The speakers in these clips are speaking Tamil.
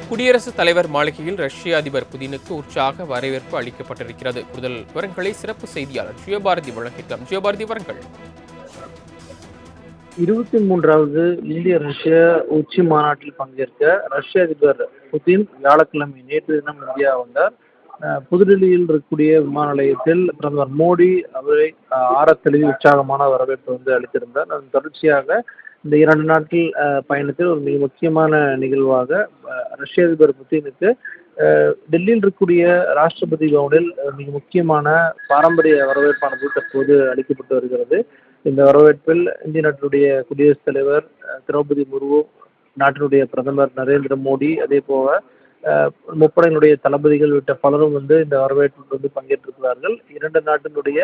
குடியரசுத் தலைவர் மாளிகையில் ரஷ்ய அதிபர் புதினுக்கு உற்சாக வரவேற்பு அளிக்கப்பட்டிருக்கிறது. கூடுதல் விவரங்களை சிறப்பு செய்தியாளர் ஜியோபாரதி வழங்கிட்டார். ஜியோபாரதி விவரங்கள். 23வது இந்திய ரஷ்ய உச்சி மாநாட்டில் பங்கேற்க ரஷ்ய அதிபர் புதின் வியாழக்கிழமை நேற்று தினம் இந்தியா வந்தார். புதுடில்லியில் இருக்கக்கூடிய விமான நிலையத்தில் பிரதமர் மோடி அவரை ஆரத்தழுவி உற்சாகமான வரவேற்பு அளித்திருந்தார். அதன் தொடர்ச்சியாக இந்த 2 நாட்கள் பயணத்தில் ஒரு மிக முக்கியமான நிகழ்வாக ரஷ்ய அதிபர் புதினுக்கு டெல்லியில் இருக்கக்கூடிய ராஷ்டிரபதி பவனில் மிக முக்கியமான பாரம்பரிய வரவேற்பானது தற்போது அளிக்கப்பட்டு வருகிறது. இந்த வரவேற்பில் இந்திய நாட்டினுடைய குடியரசுத் தலைவர் திரௌபதி முர்மு, நாட்டினுடைய பிரதமர் நரேந்திர மோடி, அதே போல முப்படையினுடைய தளபதிகள் உள்ளிட்ட பலரும் இந்த வரவேற்பில் பங்கேற்றிருக்கிறார்கள். 2 நாட்டினுடைய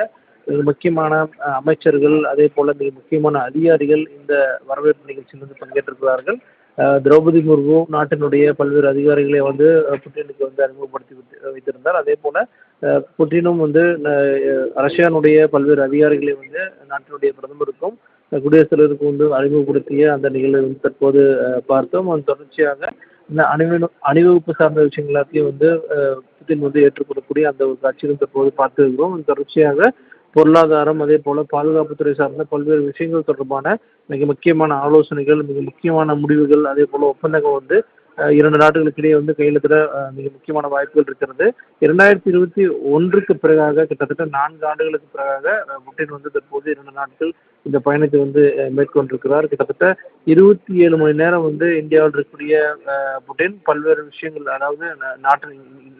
மிக முக்கியமான அமைச்சர்கள், அதே போல மிக முக்கியமான அதிகாரிகள் இந்த வரவேற்பு நிகழ்ச்சியில் பங்கேற்றிருக்கிறார்கள். திரௌபதி முர்மு நாட்டினுடைய பல்வேறு அதிகாரிகளை புட்டினுக்கு அறிமுகப்படுத்தி வைத்திருந்தார். அதே போல புட்டினும் ரஷ்யானுடைய பல்வேறு அதிகாரிகளை நாட்டினுடைய பிரதமருக்கும் குடியரசுத் தலைவருக்கும் அறிமுகப்படுத்திய அந்த நிகழ்வை தற்போது பார்த்தோம். அதன் தொடர்ச்சியாக இந்த அணிவகுப்பு சார்ந்த விஷயங்கள் எல்லாத்தையும் புட்டின் ஏற்றுக்கொள்ளக்கூடிய அந்த ஒரு காட்சியும் தற்போது பார்த்து இருக்கிறோம். தொடர்ச்சியாக பொருளாதாரம், அதே போல பாதுகாப்புத்துறை சார்ந்த பல்வேறு விஷயங்கள் தொடர்பான மிக முக்கியமான ஆலோசனைகள், மிக முக்கியமான முடிவுகள், அதே போல ஒப்பந்தங்கள் 2 நாடுகளுக்கு இடையே கையெழுத்திட மிக முக்கியமான வாய்ப்புகள் இருக்கிறது. 2021க்கு பிறகாக கிட்டத்தட்ட 4 ஆண்டுகளுக்கு பிறகாக புட்டின் தற்போது 2 நாட்கள் இந்த பயணத்தை மேற்கொண்டிருக்கிறார். கிட்டத்தட்ட 27 மணி நேரம் இந்தியாவில் இருக்கக்கூடிய புட்டின் பல்வேறு விஷயங்கள், அதாவது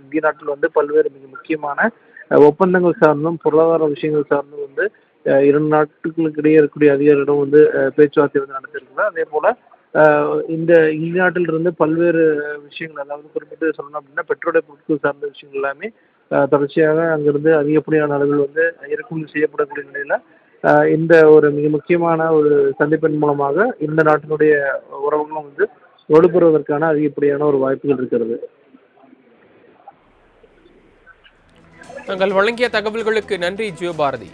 இந்திய நாட்டில் பல்வேறு மிக முக்கியமான ஒப்பந்தங்கள் சார்ந்தும் பொருளாதார விஷயங்கள் சார்ந்தும் 2 நாட்டுகளுக்கு இடையே இருக்கக்கூடிய அதிகாரிகளிடம் பேச்சுவார்த்தை நடத்தியிருக்கிறார். அதே போல இந்த இந்திய நாட்டிலிருந்து பல்வேறு விஷயங்கள், அதாவது குறிப்பிட்டு சொல்லணும் அப்படின்னா பெட்ரோலிய பொருட்கள் சார்ந்த விஷயங்கள் எல்லாமே தொடர்ச்சியாக அங்கிருந்து அதிகப்படியான அளவில் இறக்குமதி செய்யப்படக்கூடிய நிலையில இந்த ஒரு மிக முக்கியமான ஒரு சந்திப்பின் மூலமாக இந்த நாட்டினுடைய உறவுகளும் வலுப்பெறுவதற்கான அதிகப்படியான ஒரு வாய்ப்புகள் இருக்கிறது. தங்கள் வழங்கிய தகவல்களுக்கு நன்றி ஜியோபாரதி.